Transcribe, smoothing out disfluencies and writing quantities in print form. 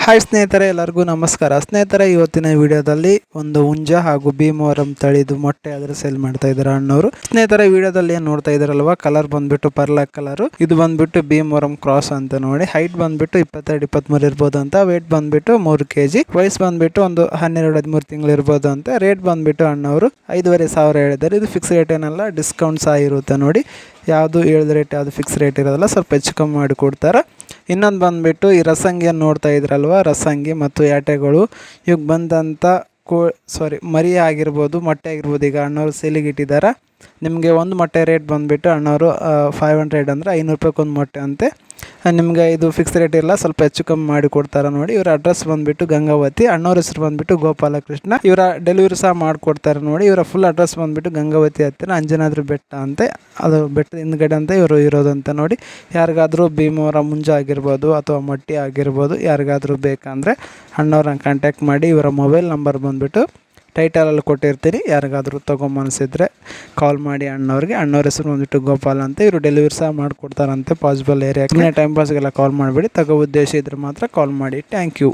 Hi ಸ್ನೇಹಿತರೆ, ಎಲ್ಲರಿಗೂ ನಮಸ್ಕಾರ. ಸ್ನೇಹಿತರೆ, ಇವತ್ತಿನ ವಿಡಿಯೋದಲ್ಲಿ ಒಂದು ಹುಂಜ ಹಾಗೂ ಭೀಮವರಂ ತಳಿದು ಮೊಟ್ಟೆ ಆದ್ರೆ ಸೇಲ್ ಮಾಡ್ತಾ ಇದ್ದಾರೆ ಅಣ್ಣವರು. ಸ್ನೇಹಿತರೆ, ವಿಡಿಯೋದಲ್ಲಿ ಏನು ನೋಡ್ತಾ ಇದ್ದಾರಲ್ವಾ, ಕಲರ್ ಬಂದ್ಬಿಟ್ಟು ಪರ್ಲಾಕ್ ಕಲರ್. ಇದು ಬಂದ್ಬಿಟ್ಟು ಭೀಮವರಂ ಕ್ರಾಸ್ ಅಂತ ನೋಡಿ. ಹೈಟ್ ಬಂದ್ಬಿಟ್ಟು 22-23 ಇರ್ಬೋದು ಅಂತ. ವೇಟ್ ಬಂದ್ಬಿಟ್ಟು 3 kg. ವಯಸ್ಸು ಬಂದ್ಬಿಟ್ಟು ಒಂದು 12-13 ತಿಂಗಳು ಇರ್ಬೋದು ಅಂತ. ರೇಟ್ ಬಂದ್ಬಿಟ್ಟು ಅಣ್ಣವರು 5,500 ಹೇಳಿದ್ದಾರೆ. ಇದು ಫಿಕ್ಸ್ ರೇಟ್ ಏನಲ್ಲ, ಡಿಸ್ಕೌಂಟ್ ಸಹ ಇರುತ್ತೆ ನೋಡಿ. ಯಾವುದು ಹೇಳಿದ ರೇಟ್ ಯಾವುದು ಫಿಕ್ಸ್ ರೇಟ್ ಇರೋದಲ್ಲ, ಸ್ವಲ್ಪ ಹೆಚ್ಚು ಕಮ್ಮಿ ಮಾಡಿ ಕೊಡ್ತಾರೆ. ಇನ್ನೊಂದು ಬಂದುಬಿಟ್ಟು ಈ ರಸಂಗಿಯನ್ನು ನೋಡ್ತಾ ಇದ್ರಲ್ವ, ರಸಂಗಿ ಮತ್ತು ಯಾಟೆಗಳು ಇವಾಗ ಬಂದಂಥ ಮರಿ ಆಗಿರ್ಬೋದು, ಮೊಟ್ಟೆ ಆಗಿರ್ಬೋದು. ಈಗ ಅಣ್ಣವರು ಸೇಲಿಗೆ ಇಟ್ಟಿದ್ದಾರೆ. ನಿಮಗೆ ಒಂದು ಮೊಟ್ಟೆ ರೇಟ್ ಬಂದುಬಿಟ್ಟು ಅಣ್ಣವರು 500 ಅಂದರೆ 500 ರೂಪಾಯಿಗೆ ಒಂದು ಮೊಟ್ಟೆ ಅಂತೆ. ನಿಮಗೆ ಇದು ಫಿಕ್ಸ್ ರೇಟ್ ಇಲ್ಲ, ಸ್ವಲ್ಪ ಹೆಚ್ಚು ಕಮ್ಮಿ ಮಾಡಿ ಕೊಡ್ತಾರೆ ನೋಡಿ. ಇವರ ಅಡ್ರೆಸ್ ಬಂದುಬಿಟ್ಟು ಗಂಗಾವತಿ. ಅಣ್ಣವ್ರ ಹೆಸರು ಬಂದುಬಿಟ್ಟು ಗೋಪಾಲಕೃಷ್ಣ. ಇವರ ಡೆಲಿವರಿ ಸಹ ಮಾಡಿಕೊಡ್ತಾರೆ ನೋಡಿ. ಇವರ ಫುಲ್ ಅಡ್ರೆಸ್ ಬಂದುಬಿಟ್ಟು ಗಂಗಾವತಿ ಹತ್ತಿರ ಅಂಜನಾದ್ರಿ ಬೆಟ್ಟ ಅಂತೆ. ಅದು ಬೆಟ್ಟದ ಹಿಂದ್ಗಡೆ ಅಂತ ಇವರು ಇರೋದಂತ ನೋಡಿ. ಯಾರಿಗಾದರೂ ಭೀಮವರಂ ಮುಂಜ ಆಗಿರ್ಬೋದು ಅಥವಾ ಮೊಟ್ಟೆ ಆಗಿರ್ಬೋದು, ಯಾರಿಗಾದರೂ ಬೇಕಂದರೆ ಅಣ್ಣವ್ರನ್ನ ಕಾಂಟ್ಯಾಕ್ಟ್ ಮಾಡಿ. ಇವರ ಮೊಬೈಲ್ ನಂಬರ್ ಬಂದುಬಿಟ್ಟು ಟೈಟಲಲ್ಲಿ ಕೊಟ್ಟಿರ್ತೀನಿ. ಯಾರಿಗಾದರೂ ತೊಗೊಂಬನಿಸಿದ್ರೆ ಕಾಲ್ ಮಾಡಿ ಅಣ್ಣವ್ರಿಗೆ. ಅಣ್ಣವ್ರ ಹೆಸರು ಬಂದುಬಿಟ್ಟು ಗೋಪಾಲ್ ಅಂತ. ಇವರು ಡೆಲಿವರಿ ಸಹ ಮಾಡಿಕೊಡ್ತಾರಂತೆ ಪಾಸಿಬಲ್ ಏರಿಯಾಗೆ. ಟೈಮ್ ಪಾಸ್ಗೆಲ್ಲ ಕಾಲ್ ಮಾಡಿಬಿಡಿ. ತಗೋ ಉದ್ದೇಶ ಇದ್ರೆ ಮಾತ್ರ ಕಾಲ್ ಮಾಡಿ. Thank you.